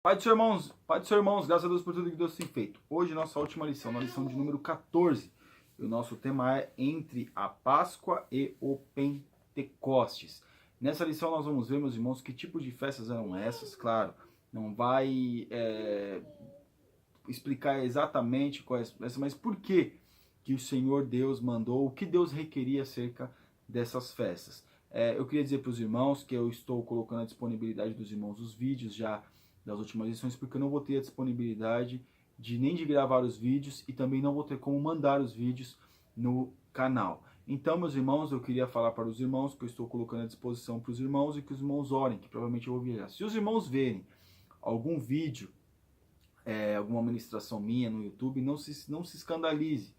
Pai do seu irmãos, graças a Deus por tudo que Deus tem feito. Hoje, nossa última lição, na lição de número 14. E o nosso tema é Entre a Páscoa e o Pentecostes. Nessa lição nós vamos ver, meus irmãos, que tipo de festas eram essas. Claro, não vai explicar exatamente quais, mas por que o Senhor Deus mandou, o que Deus requeria acerca dessas festas. Eu queria dizer para os irmãos que eu estou colocando à disponibilidade dos irmãos os vídeos já das últimas lições, porque eu não vou ter a disponibilidade nem de gravar os vídeos e também não vou ter como mandar os vídeos no canal. Então, meus irmãos, eu queria falar para os irmãos que eu estou colocando à disposição para os irmãos e que os irmãos orem, que provavelmente eu vou virar. Se os irmãos verem algum vídeo, alguma ministração minha no YouTube, não se escandalize,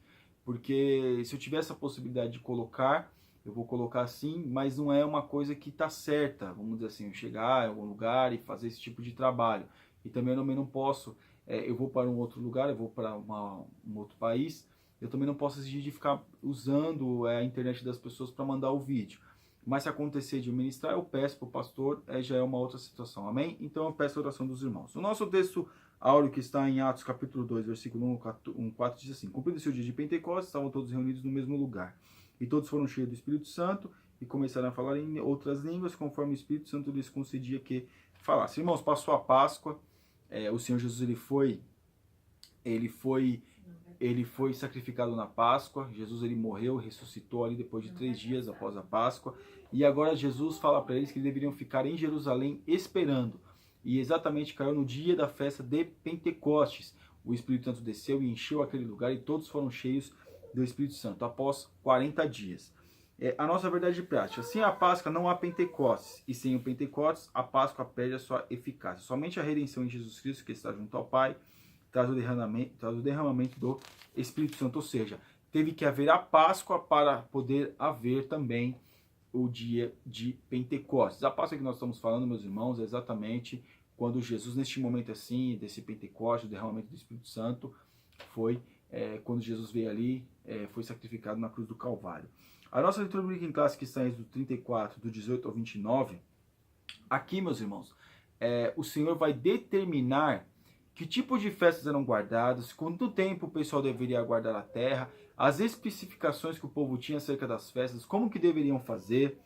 porque se eu tiver essa possibilidade de colocar, eu vou colocar sim, mas não é uma coisa que está certa, vamos dizer assim, eu chegar em algum lugar e fazer esse tipo de trabalho. E também eu não posso, eu vou para um outro lugar, eu vou para um outro país, eu também não posso exigir de ficar usando a internet das pessoas para mandar o vídeo. Mas se acontecer de eu ministrar, eu peço para o pastor, já é uma outra situação, amém? Então eu peço a oração dos irmãos. O nosso texto áureo que está em Atos capítulo 2, versículo 1, 4, diz assim: Cumprido-se o dia de Pentecostes, estavam todos reunidos no mesmo lugar. E todos foram cheios do Espírito Santo e começaram a falar em outras línguas, conforme o Espírito Santo lhes concedia que falasse. Irmãos, passou a Páscoa, o Senhor Jesus ele foi sacrificado na Páscoa. Jesus ele morreu, ressuscitou ali depois de 3 dias após a Páscoa. E agora Jesus fala para eles que deveriam ficar em Jerusalém esperando. E exatamente caiu no dia da festa de Pentecostes. O Espírito Santo desceu e encheu aquele lugar e todos foram cheios do Espírito Santo após 40 dias. A nossa verdade prática: sem a Páscoa não há Pentecostes, e sem o Pentecostes a Páscoa perde a sua eficácia. Somente a redenção em Jesus Cristo, que está junto ao Pai, traz o derramamento do Espírito Santo. Ou seja, teve que haver a Páscoa para poder haver também o dia de Pentecostes. A Páscoa que nós estamos falando, meus irmãos, é exatamente quando Jesus, neste momento assim, desse Pentecostes, o derramamento do Espírito Santo, foi quando Jesus veio ali, foi sacrificado na cruz do Calvário. A nossa leitura bíblica em classe, que está em Êxodo 34, do 18 ao 29, aqui, meus irmãos, o Senhor vai determinar que tipo de festas eram guardadas, quanto tempo o pessoal deveria guardar a terra, as especificações que o povo tinha acerca das festas, como que deveriam fazer,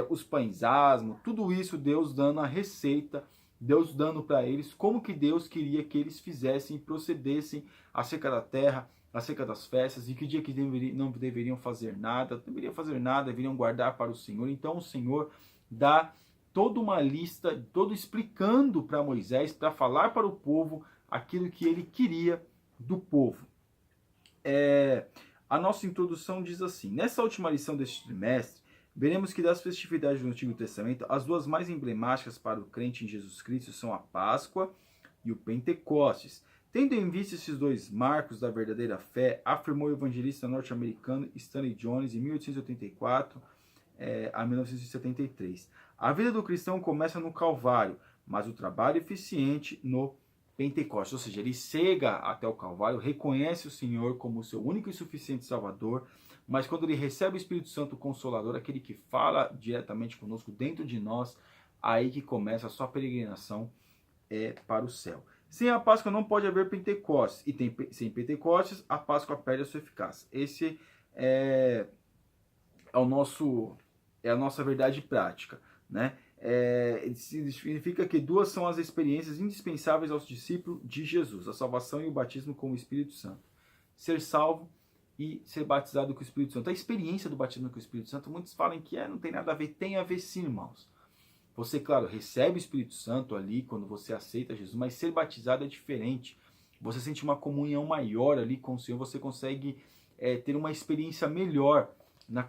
os pães asmos, tudo isso Deus dando a receita, Deus dando para eles como que Deus queria que eles fizessem e procedessem acerca da terra, acerca das festas, e que dia que não deveriam fazer nada, deveriam guardar para o Senhor. Então o Senhor dá toda uma lista, todo explicando para Moisés, para falar para o povo aquilo que ele queria do povo. A nossa introdução diz assim: nessa última lição deste trimestre, veremos que das festividades do Antigo Testamento, as duas mais emblemáticas para o crente em Jesus Cristo são a Páscoa e o Pentecostes. Tendo em vista esses dois marcos da verdadeira fé, afirmou o evangelista norte-americano Stanley Jones em 1884 a 1973. A vida do cristão começa no Calvário, mas o trabalho eficiente no Pentecostes. Ou seja, ele chega até o Calvário, reconhece o Senhor como seu único e suficiente Salvador, mas quando ele recebe o Espírito Santo Consolador, aquele que fala diretamente conosco dentro de nós, aí que começa a sua peregrinação para o céu. Sem a Páscoa não pode haver Pentecostes, e sem Pentecostes a Páscoa perde a sua eficácia. Esse é a nossa verdade prática, né? Significa que duas são as experiências indispensáveis aos discípulos de Jesus: a salvação e o batismo com o Espírito Santo. Ser salvo e ser batizado com o Espírito Santo. A experiência do batismo com o Espírito Santo, muitos falam que não tem nada a ver. Tem a ver sim, irmãos. Você, claro, recebe o Espírito Santo ali quando você aceita Jesus, mas ser batizado é diferente. Você sente uma comunhão maior ali com o Senhor, você consegue ter uma experiência melhor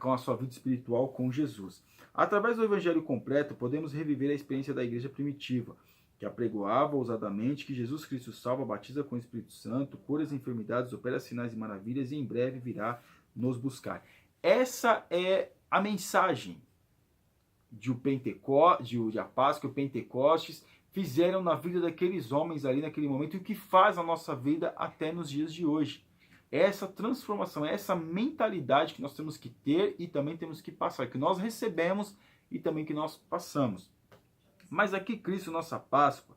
com a sua vida espiritual com Jesus. Através do Evangelho completo, podemos reviver a experiência da igreja primitiva, que apregoava ousadamente que Jesus Cristo salva, batiza com o Espírito Santo, cura as enfermidades, opera sinais e maravilhas e em breve virá nos buscar. Essa é a mensagem de a Páscoa e o Pentecostes fizeram na vida daqueles homens ali naquele momento, e o que faz a nossa vida até nos dias de hoje. Essa transformação, essa mentalidade que nós temos que ter e também temos que passar, que nós recebemos e também que nós passamos. Mas aqui Cristo, nossa Páscoa,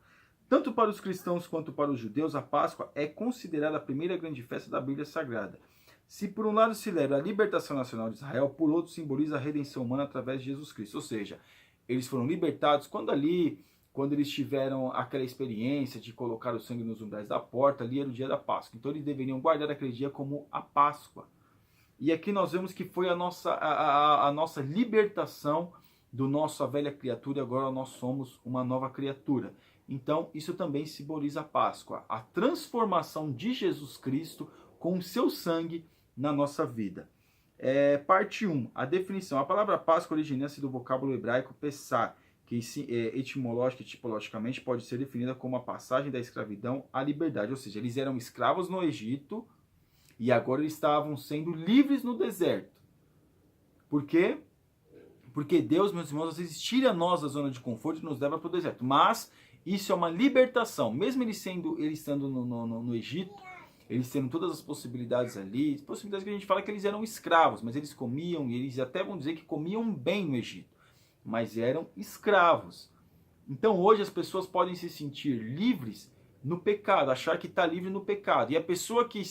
Tanto para os cristãos quanto para os judeus, a Páscoa é considerada a primeira grande festa da Bíblia Sagrada. Se por um lado se celebra a libertação nacional de Israel, por outro simboliza a redenção humana através de Jesus Cristo. Ou seja, eles foram libertados quando eles tiveram aquela experiência de colocar o sangue nos umbrais da porta, ali era o dia da Páscoa. Então eles deveriam guardar aquele dia como a Páscoa. E aqui nós vemos que foi a nossa libertação do nossa velha criatura, e agora nós somos uma nova criatura. Então isso também simboliza a Páscoa, a transformação de Jesus Cristo com o seu sangue na nossa vida. Parte 1, a definição. A palavra Páscoa origina-se do vocábulo hebraico Pessah, que etimológica e tipologicamente pode ser definida como a passagem da escravidão à liberdade. Ou seja, eles eram escravos no Egito e agora eles estavam sendo livres no deserto. Por quê? Porque Deus, meus irmãos, às vezes tira nós da zona de conforto e nos leva para o deserto. Mas isso é uma libertação. Mesmo eles estando no Egito, eles tendo todas as possibilidades ali, possibilidades que a gente fala que eles eram escravos, mas eles comiam, e eles até vão dizer que comiam bem no Egito, mas eram escravos. Então hoje as pessoas podem se sentir livres no pecado, achar que está livre no pecado. E a pessoa que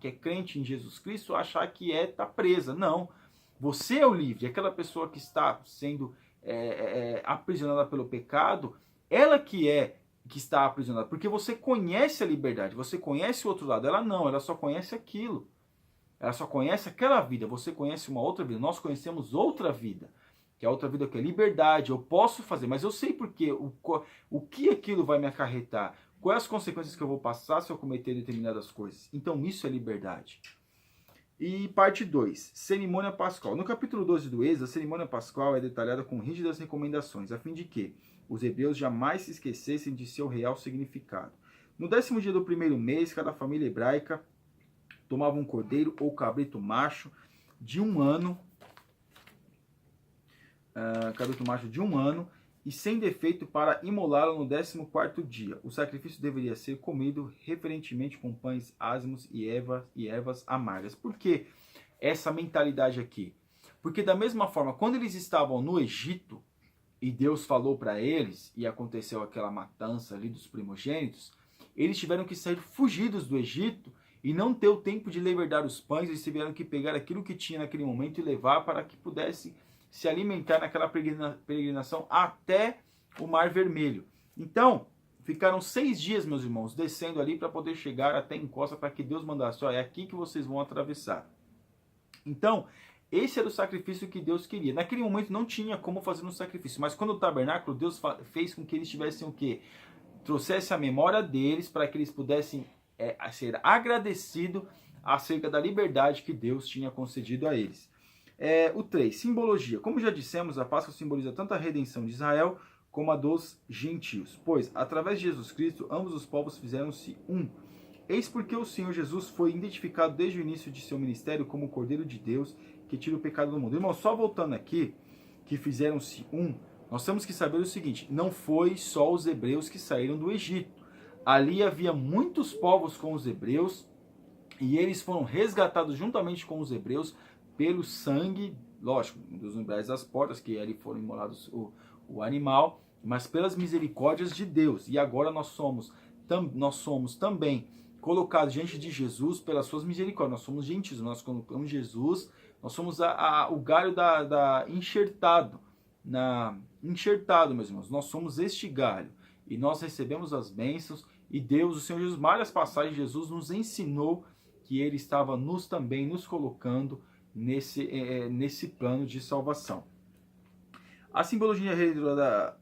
é crente em Jesus Cristo, achar que está presa. Não, você é o livre. Aquela pessoa que está sendo aprisionada pelo pecado, ela que está aprisionada, porque você conhece a liberdade, você conhece o outro lado. Ela não, ela só conhece aquilo. Ela só conhece aquela vida, você conhece uma outra vida. Nós conhecemos outra vida, que é a outra vida que é liberdade. Eu posso fazer, mas eu sei porque o que aquilo vai me acarretar, quais as consequências que eu vou passar se eu cometer determinadas coisas. Então isso é liberdade. E parte 2, cerimônia pascual. No capítulo 12 do Êxodo, a cerimônia pascual é detalhada com rígidas recomendações, a fim de que os hebreus jamais se esquecessem de seu real significado. No 10º dia do primeiro mês, cada família hebraica tomava um cordeiro ou cabrito macho de 1 ano, e sem defeito para imolá-lo no 14º dia. O sacrifício deveria ser comido referentemente com pães ázimos e ervas amargas. Por que essa mentalidade aqui? Porque da mesma forma, quando eles estavam no Egito, e Deus falou para eles, e aconteceu aquela matança ali dos primogênitos, eles tiveram que sair fugidos do Egito e não ter o tempo de levedar os pães. Eles tiveram que pegar aquilo que tinha naquele momento e levar para que pudesse se alimentar naquela peregrinação até o Mar Vermelho. Então, ficaram 6 dias, meus irmãos, descendo ali para poder chegar até a encosta, para que Deus mandasse, é aqui que vocês vão atravessar. Então, esse era o sacrifício que Deus queria. Naquele momento não tinha como fazer um sacrifício, mas quando o tabernáculo, Deus fez com que eles tivessem o quê? Trouxesse a memória deles para que eles pudessem ser agradecidos acerca da liberdade que Deus tinha concedido a eles. O 3, simbologia. Como já dissemos, a Páscoa simboliza tanto a redenção de Israel como a dos gentios. Pois, através de Jesus Cristo, ambos os povos fizeram-se um. Eis porque o Senhor Jesus foi identificado desde o início de seu ministério como o Cordeiro de Deus que tira o pecado do mundo. Irmão, só voltando aqui, que fizeram-se um, nós temos que saber o seguinte, não foi só os hebreus que saíram do Egito. Ali havia muitos povos com os hebreus, e eles foram resgatados juntamente com os hebreus pelo sangue, lógico, dos umbrais das portas, que ali foram imolados o animal, mas pelas misericórdias de Deus. E agora nós somos também colocados diante de Jesus pelas suas misericórdias. Nós somos gentios, nós colocamos Jesus, nós somos o galho enxertado, meus irmãos. Nós somos este galho e nós recebemos as bênçãos, e Deus, o Senhor Jesus, várias passagens, Jesus nos ensinou que Ele estava também nos colocando nesse plano de salvação. A simbologia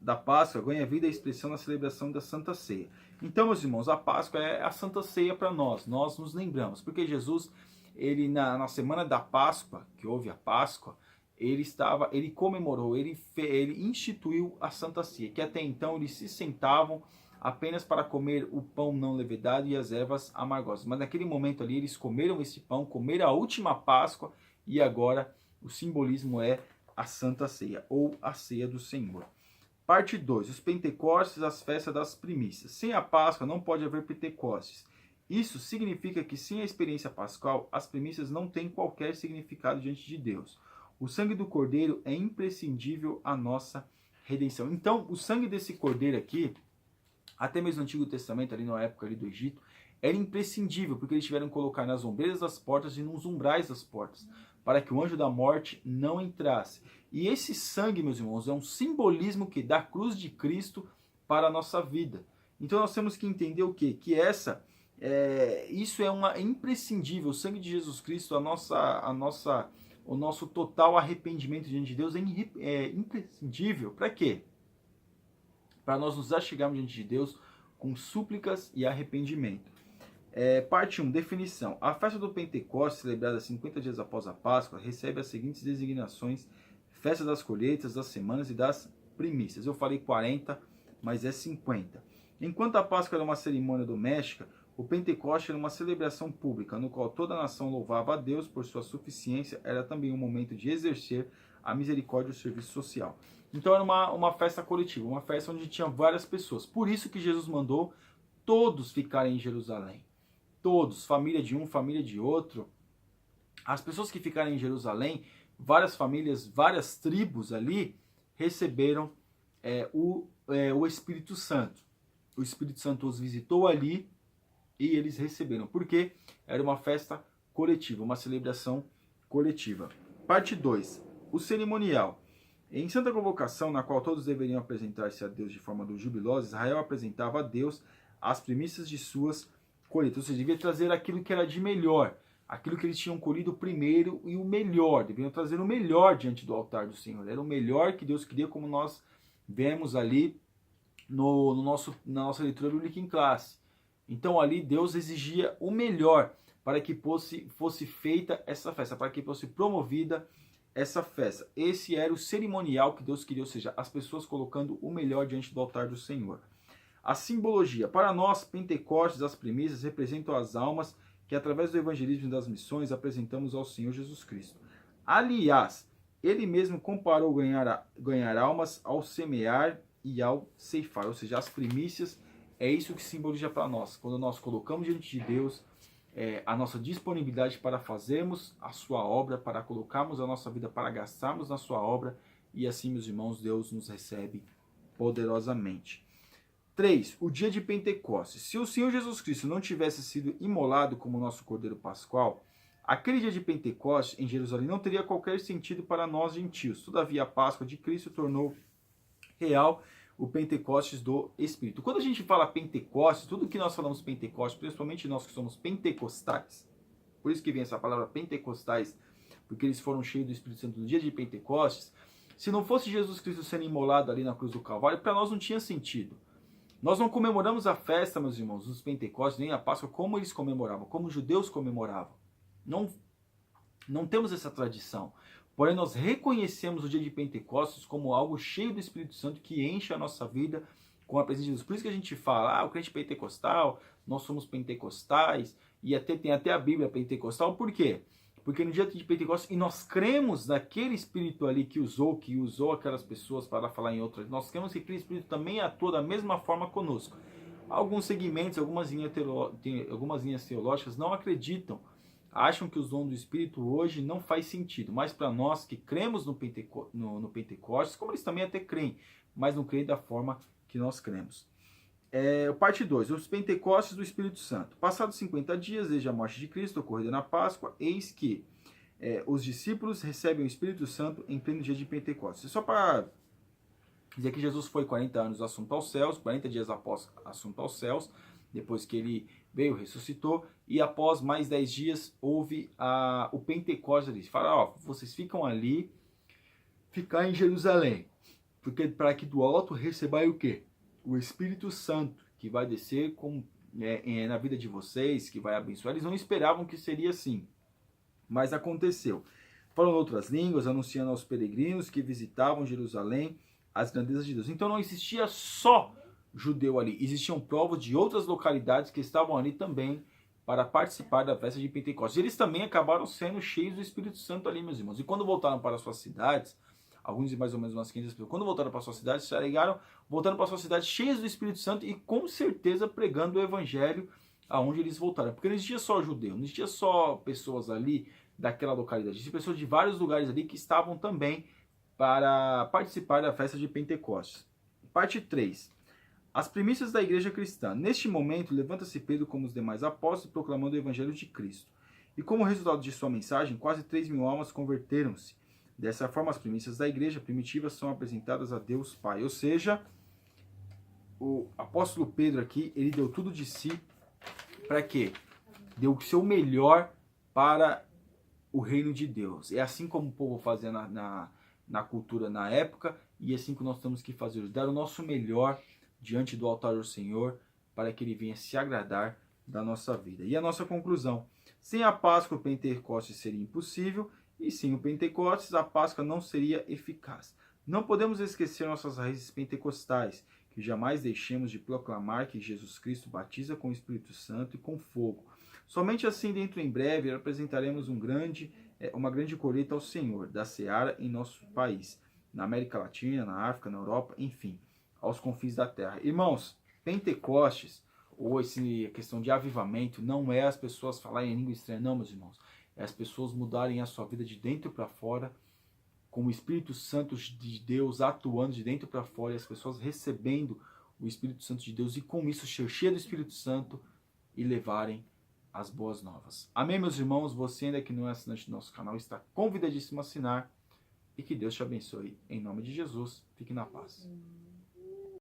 da Páscoa ganha vida e expressão na celebração da Santa Ceia. Então, meus irmãos, a Páscoa é a Santa Ceia para nós nos lembramos, porque Jesus, ele na semana da Páscoa, que houve a Páscoa, ele comemorou, ele instituiu a Santa Ceia, que até então eles se sentavam apenas para comer o pão não levedado e as ervas amargosas. Mas naquele momento ali eles comeram esse pão, comeram a última Páscoa, e agora o simbolismo é a Santa Ceia, ou a Ceia do Senhor. Parte 2, os Pentecostes, as festas das primícias. Sem a Páscoa não pode haver Pentecostes. Isso significa que sem a experiência pascal, as primícias não têm qualquer significado diante de Deus. O sangue do Cordeiro é imprescindível à nossa redenção. Então, o sangue desse Cordeiro aqui, até mesmo no Antigo Testamento, ali na época ali do Egito, era imprescindível, porque eles tiveram que colocar nas ombreiras das portas e nos umbrais das portas, para que o anjo da morte não entrasse. E esse sangue, meus irmãos, é um simbolismo que da cruz de Cristo para a nossa vida. Então nós temos que entender o quê? Que isso é imprescindível. O sangue de Jesus Cristo, o nosso total arrependimento diante de Deus é imprescindível. Para quê? Para nós nos achegarmos diante de Deus com súplicas e arrependimento. Parte 1, definição. A festa do Pentecostes, celebrada 50 dias após a Páscoa, recebe as seguintes designações: festa das colheitas, das semanas e das primícias. Eu falei 40, mas é 50. Enquanto a Páscoa era uma cerimônia doméstica, o Pentecostes era uma celebração pública, no qual toda a nação louvava a Deus por sua suficiência. Era também um momento de exercer a misericórdia e o serviço social. Então era uma festa coletiva, uma festa onde tinha várias pessoas. Por isso que Jesus mandou todos ficarem em Jerusalém. Todos, família de um, família de outro. As pessoas que ficaram em Jerusalém, várias famílias, várias tribos ali, receberam o Espírito Santo. O Espírito Santo os visitou ali e eles receberam. Porque era uma festa coletiva, uma celebração coletiva. Parte 2. O cerimonial. Em santa convocação, na qual todos deveriam apresentar-se a Deus de forma jubilosa, Israel apresentava a Deus as primícias de suas colheitas. Ou seja, devia trazer aquilo que era de melhor, aquilo que eles tinham colhido primeiro e o melhor. Deveriam trazer o melhor diante do altar do Senhor. Era o melhor que Deus queria, como nós vemos ali na nossa leitura bíblica em classe. Então ali Deus exigia o melhor para que fosse feita essa festa, para que fosse promovida essa festa. Esse era o cerimonial que Deus queria, ou seja, as pessoas colocando o melhor diante do altar do Senhor. A simbologia. Para nós, Pentecostes, as primícias representam as almas que, através do evangelismo e das missões, apresentamos ao Senhor Jesus Cristo. Aliás, ele mesmo comparou ganhar almas ao semear e ao ceifar. Ou seja, as primícias é isso que simboliza para nós. Quando nós colocamos diante de Deus a nossa disponibilidade para fazermos a sua obra, para colocarmos a nossa vida, para gastarmos na sua obra, e assim, meus irmãos, Deus nos recebe poderosamente. 3. O dia de Pentecostes. Se o Senhor Jesus Cristo não tivesse sido imolado como nosso Cordeiro Pascual, aquele dia de Pentecostes em Jerusalém não teria qualquer sentido para nós gentios. Todavia, a Páscoa de Cristo tornou real o Pentecostes do Espírito. Quando a gente fala Pentecostes, tudo que nós falamos Pentecostes, principalmente nós que somos pentecostais, por isso que vem essa palavra pentecostais, porque eles foram cheios do Espírito Santo no dia de Pentecostes. Se não fosse Jesus Cristo sendo imolado ali na cruz do Calvário, para nós não tinha sentido. Nós não comemoramos a festa, meus irmãos, dos Pentecostes, nem a Páscoa, como eles comemoravam, como os judeus comemoravam. Não temos essa tradição. Porém, nós reconhecemos o dia de Pentecostes como algo cheio do Espírito Santo que enche a nossa vida com a presença de Deus. Por isso que a gente fala, o crente pentecostal, nós somos pentecostais, e tem até a Bíblia pentecostal. Por quê? Porque no dia de Pentecostes, e nós cremos naquele Espírito ali que usou aquelas pessoas para falar em outras, nós cremos que aquele Espírito também atua da mesma forma conosco. Alguns segmentos, algumas linhas teológicas não acreditam, acham que os dons do Espírito hoje não faz sentido, mas para nós que cremos no Pentecostes, como eles também até creem, mas não creem da forma que nós cremos. Parte 2, os Pentecostes do Espírito Santo. Passados 50 dias desde a morte de Cristo, ocorrida na Páscoa, eis que os discípulos recebem o Espírito Santo em pleno dia de Pentecostes. Só para dizer que Jesus foi 40 anos assunto aos céus, 40 dias após assunto aos céus, depois que ele veio, ressuscitou, e após mais 10 dias houve o Pentecostes ali. Fala, vocês ficam ali, ficar em Jerusalém, porque para que do alto recebais o quê? O Espírito Santo, que vai descer na vida de vocês, que vai abençoar. Eles não esperavam que seria assim, mas aconteceu. Falando outras línguas, anunciando aos peregrinos que visitavam Jerusalém as grandezas de Deus. Então não existia só judeu ali, existiam povos de outras localidades que estavam ali também para participar da festa de Pentecostes. Eles também acabaram sendo cheios do Espírito Santo ali, meus irmãos. E quando voltaram para suas cidades, alguns de mais ou menos umas 500 pessoas, quando voltaram para suas cidades, se alegaram, voltaram para suas cidades cheios do Espírito Santo e com certeza pregando o Evangelho aonde eles voltaram. Porque não existia só judeu, não existia só pessoas ali daquela localidade, existiam pessoas de vários lugares ali que estavam também para participar da festa de Pentecostes. Parte 3. As premissas da igreja cristã. Neste momento, levanta-se Pedro como os demais apóstolos, proclamando o evangelho de Cristo. E como resultado de sua mensagem, quase 3.000 almas converteram-se. Dessa forma, as premissas da igreja primitiva são apresentadas a Deus Pai. Ou seja, o apóstolo Pedro aqui, ele deu tudo de si para quê? Deu o seu melhor para o reino de Deus. É assim como o povo fazia na cultura na época, e é assim que nós temos que fazer, dar o nosso melhor diante do altar do Senhor, para que ele venha se agradar da nossa vida. E a nossa conclusão: sem a Páscoa, o Pentecostes seria impossível, e sem o Pentecostes, a Páscoa não seria eficaz. Não podemos esquecer nossas raízes pentecostais, que jamais deixemos de proclamar que Jesus Cristo batiza com o Espírito Santo e com fogo. Somente assim, dentro em breve, apresentaremos uma grande colheita ao Senhor, da seara em nosso país, na América Latina, na África, na Europa, enfim, aos confins da terra. Irmãos, Pentecostes, ou a questão de avivamento, não é as pessoas falarem em língua estranha, não, meus irmãos. É as pessoas mudarem a sua vida de dentro para fora, com o Espírito Santo de Deus atuando de dentro para fora, e as pessoas recebendo o Espírito Santo de Deus, e com isso ser cheio do Espírito Santo e levarem as boas novas. Amém, meus irmãos? Você ainda que não é assinante do nosso canal, está convidadíssimo a assinar, e que Deus te abençoe. Em nome de Jesus, fique na paz.